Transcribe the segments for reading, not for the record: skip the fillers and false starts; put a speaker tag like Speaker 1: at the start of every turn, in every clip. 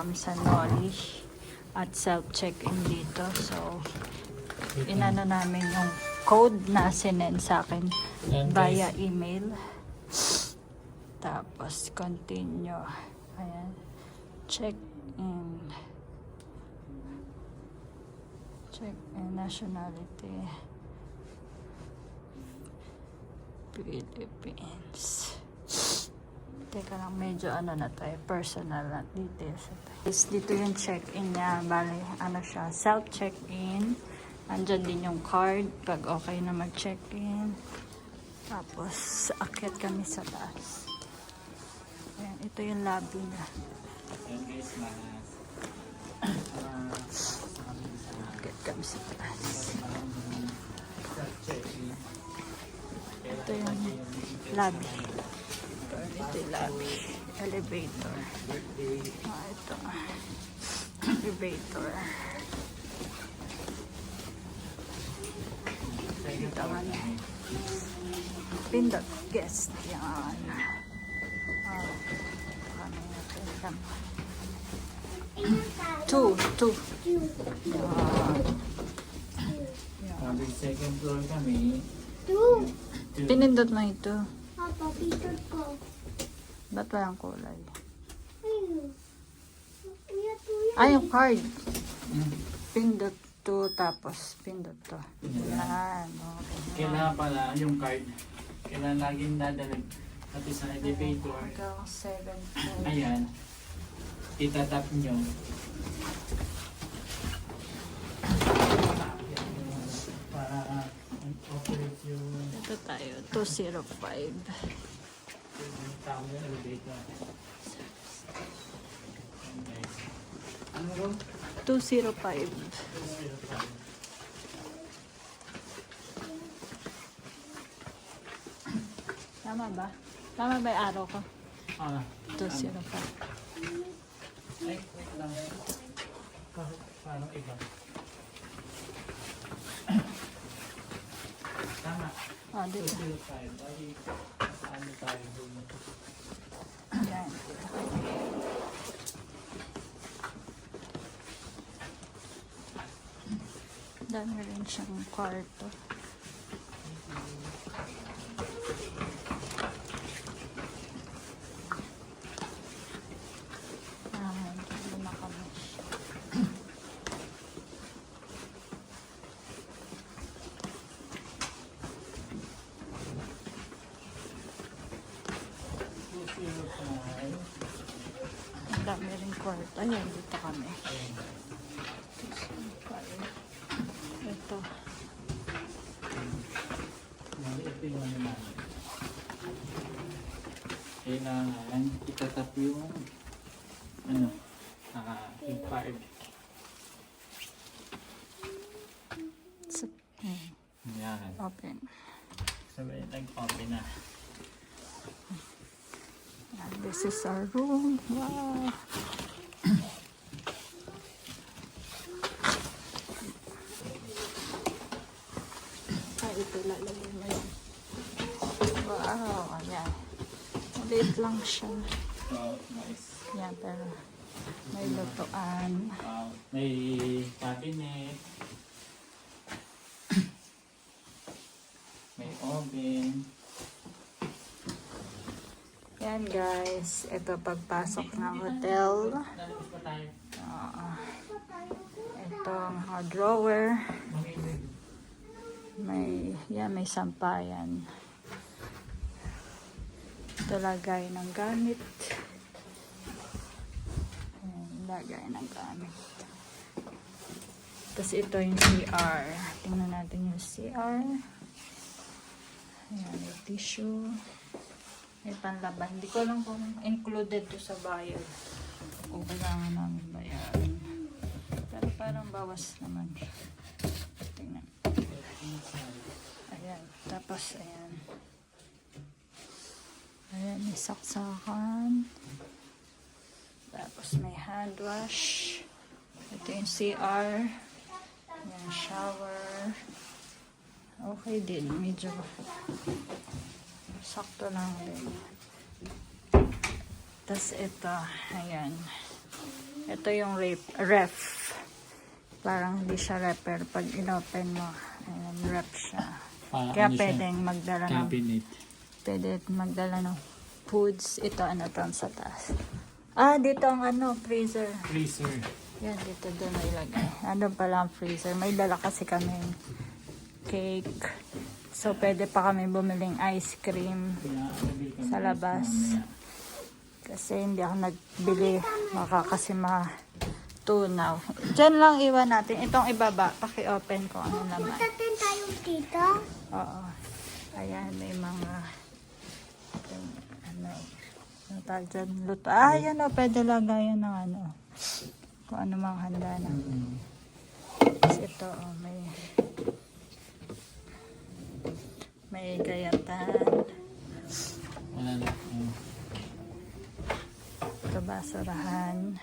Speaker 1: kami sa Noli at self-check-in dito. So, inano namin yung code na sinend sa akin via email. Tapos, continue. Ayan. Check-in. Check-in nationality. Philippines. Teka lang, medyo ano na tayo, personal na details. Dito yung check-in niya. Bale, ano siya, self-check-in. Andyan din yung card pag okay na mag-check-in. Tapos, akyat kami sa taas. Ayan, ito yung lobby na. Akyat kami sa taas. Ito yung lobby. Ito yung lobby. Elevator. Ito. Elevator. Dito nga na. Pindot. Guest. Yan. Kami natin. Two.
Speaker 2: Yan. Second floor kami.
Speaker 1: Pinindot mo ito.
Speaker 3: Papa, pindot ko.
Speaker 1: Ba't walang kulay?
Speaker 3: Ayun.
Speaker 1: Ay, yung card. Pindot to, tapos pindot to. Yan. Okay.
Speaker 2: Kailangan pala yung card. Kailangan laging dadalhin. Pati sa elevator.
Speaker 1: Hanggang 7.
Speaker 2: Ayan. Itatap nyo. Para operate yung
Speaker 1: Ito tayo. 205.
Speaker 2: tao yung elevator. Ano ro?
Speaker 1: 205. Tama ba? Tama ba yung araw ko? 205.
Speaker 2: Ay, wait lang. Paano iba? Tama.
Speaker 1: Dito.
Speaker 2: 205. Ay, saan tayo doon?
Speaker 1: Yan. Dami rin siyang kwarto. Dito na kami. Ang dami rin kwarto. Ayan, dito kami. Ito.
Speaker 2: Ito yung ano namin. Kailangan itatap yung ano, yung card. Yan.
Speaker 1: Open.
Speaker 2: Sabi, nag-open na.
Speaker 1: And this is our room. Wow. Ito lalagay mo yun. Wow. Ayan. Maliit lang siya.
Speaker 2: Oh, nice.
Speaker 1: Yan, pero may lutuan.
Speaker 2: May cabinet. May oven.
Speaker 1: Yan guys. Ito pagpasok ng hotel.
Speaker 2: Lalabas pa tayo.
Speaker 1: Ito mga drawer. May sampayan. Ito lagay ng gamit. Ayan, lagay ng gamit. Tapos ito yung CR. Tingnan natin yung CR. Ayan, may tissue. May panlaban. Hindi ko lang kung included to sa bayad. O kailangan namin bayaran. Pero parang bawas naman. Tingnan. Ayan. Tapos, ayan. Ayan, may saksakan. Tapos, may hand wash. Ito yung CR. Ayan, shower. Okay din. Medyo sakto lang din. Tapos, ito. Ayan. Ito yung ref. Parang hindi siya ref, pero pag inopen mo, ayan, ref siya. Kaya
Speaker 2: Ano siya?
Speaker 1: pwedeng magdala ng,
Speaker 2: Cabinet.
Speaker 1: pwede magdala ng foods. Ito, ano to sa taas. Dito ang freezer.
Speaker 2: Freezer.
Speaker 1: Yan, dito doon may ilagay. Ano pala ang freezer? May dala kasi kami cake. So, pwede pa kami bumiling ice cream sa labas. Kasi hindi ako nagbili. Baka kasi matunaw. Diyan lang iwan natin. Itong ibaba, paki-open ko ano naman.
Speaker 3: Tatin tayo dito.
Speaker 1: Oo. Ayan, may mga ano tawag dyan, luto. Yan o, pwede lagayan ng kung ano mang handa na. Tapos ito, may gayatan.
Speaker 2: Wala na.
Speaker 1: Ito, basurahan.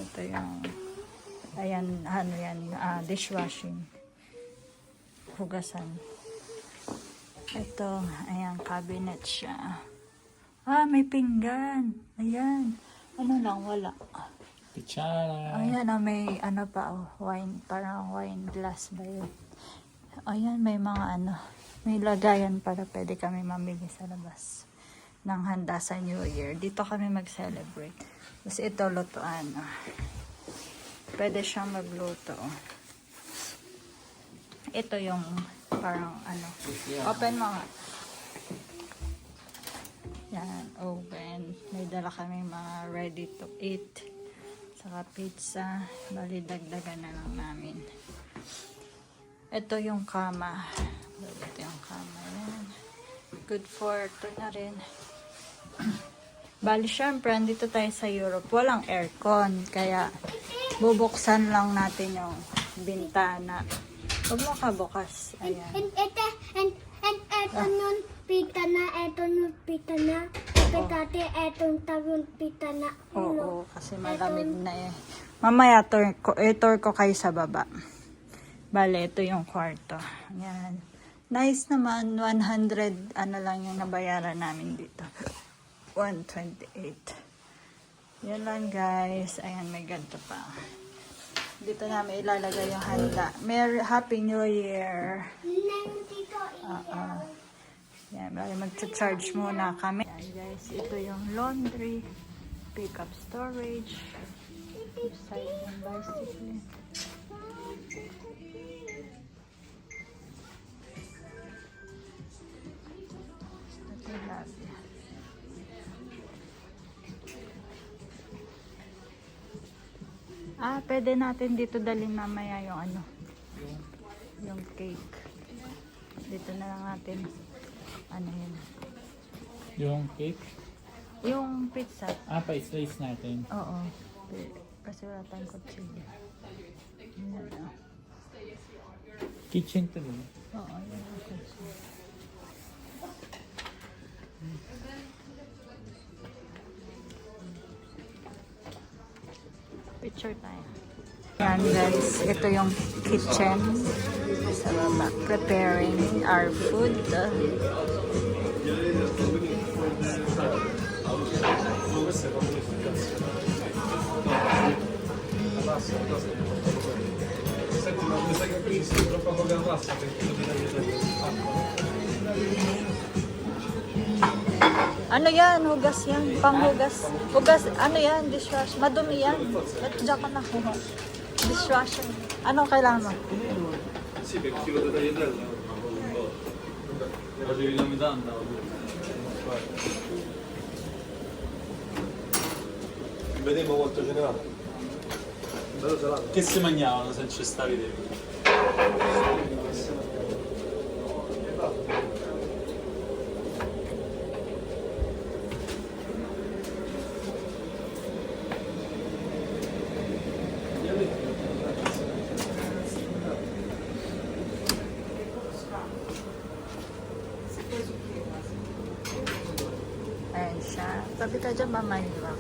Speaker 1: Ito yung, ayan, dishwashing. Hugasan. Ito, ayan, cabinet siya. May pinggan. Ayan. Ano lang, wala.
Speaker 2: Kutsara.
Speaker 1: Ayan, may wine, parang wine glass ba yun? Ayan, may mga may lagayan para pwede kami mamili sa labas ng handa sa New Year. Dito kami mag-celebrate. Tapos ito, lutuan. Pwede siyang magluto. Ito yung parang open mo nga. Yan, open. May dala kami mga ready to eat. Saka pizza. Bali, dagdagan na lang namin. Ito yung kama. Ito yung kama. Yan. Good for ito na rin. Bali, syempre, andito tayo sa Europe. Walang aircon. Kaya, bubuksan lang natin yung bintana. Huwag mo ka bukas. Ayan.
Speaker 3: Eto yung pita na, eto yung pita na. Petate, etong tawon pita na.
Speaker 1: Oo, kasi malamig na eh. Mamaya, tour ko kayo sa baba. Bale, ito yung kwarto. Ayan. Nice naman. 100, lang yung nabayaran namin dito. 128. Yan lang, guys. Ayan, may ganito pa. Dito namin ilalagay yung handa. Happy New Year! Yan, mag-charge muna kami. Yan, guys, ito yung laundry, pickup storage, side ng bicycle. Ito yung lobby. Pwede natin dito dalhin mamaya yung yung cake. Dito na lang natin yun.
Speaker 2: Yung cake?
Speaker 1: Yung pizza.
Speaker 2: Pa-slice natin.
Speaker 1: Oo. Kasi wala tayong kutsilyo. Yan.
Speaker 2: Kitchen to din.
Speaker 1: Oo, yan ang kutsilyo. Picture tayo. Yan guys, ito yung kitchen sa baba. Preparing our food. Ano yan? Hugas yan. Panghugas. Hugas. Ano yan? Dishwasher. Madumi yan. Ba't dyan ka nakuha? Dishwasher. Anong kailangan mo?
Speaker 4: Sì, perché chilo di tagliatella. Oggi vi dammi tanta. Vediamo quanto ce ne va. Bello salato. Che si mangiavano se non ci stavi dentro?
Speaker 1: Ayan siya. Tabi ka dyan, mamaliwa.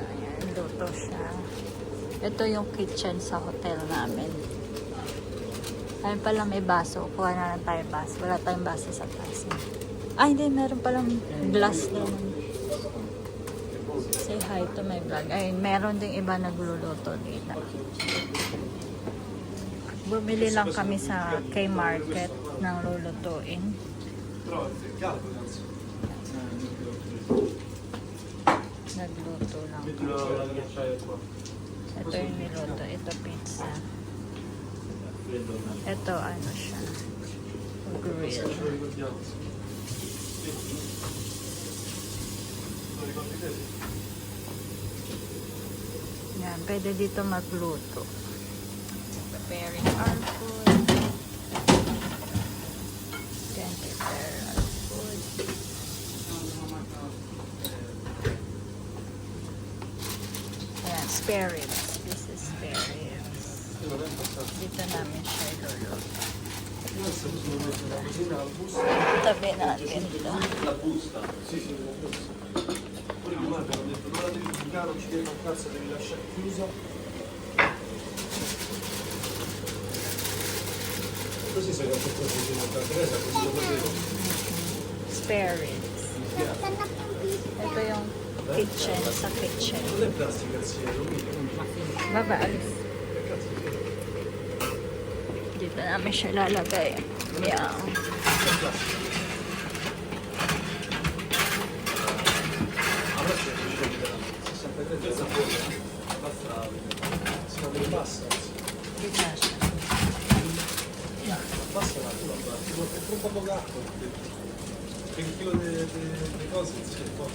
Speaker 1: Ayan, luto siya. Ito yung kitchen sa hotel namin. Ayun pala may baso. Kuha na lang tayo baso. Wala tayong baso sa taas. Hindi. Meron palang glass doon. Say hi to my vlog. Ay, meron ding iba nagluluto dito. Bumili lang kami sa K-Market ng lulutuin.
Speaker 4: Però è caldo, cazzo.
Speaker 1: Nagluto lang.
Speaker 4: Metti la ghiacciaia qua.
Speaker 1: Ito yung niluto. Ito pizza. Ito ano siya. Grill.
Speaker 4: Ce lo ricordiamo. Lo ricordi te?
Speaker 1: Yan, pwede dito magluto. Preparing our food. Can prepare our food. Yan, spare ribs. This is spare ribs. Dito namin siya iluluto. Tabi natin ito.
Speaker 4: La busta. Sì, sì, la busta. Poi i guardi hanno detto non la devi bucare, non ci devi fare un cazzo, devi lasciare chiusa. Così sai quanto cosa ci deve fare Teresa, così lo potevo.
Speaker 1: Spare ribs.
Speaker 3: Nasaan na pong pizza?
Speaker 1: Ito yung kitchen sa kitchen.
Speaker 4: Non è plastica, sì, è alluminio.
Speaker 1: Baba, alis.
Speaker 4: Che cazzo è?
Speaker 1: Dito namin siya lalagay. Yan.
Speaker 4: È plastica. Adesso è 63 sapore. Basta. Si ma non basta.
Speaker 1: Dito na siya.
Speaker 4: Basta la tua, ti vuoi un po' gatto. Per il chilo di cose, sì, un po'.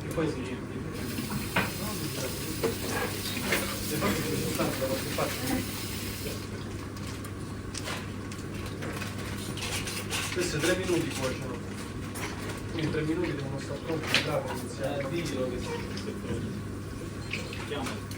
Speaker 4: E poi si riempie. Le faccio che sono tante da qualche parte. Queste 3 minuti cuociono. Quindi 3 minuti devono stare pronti, bravo, iniziare. Dillo che si è pronto. Chiama.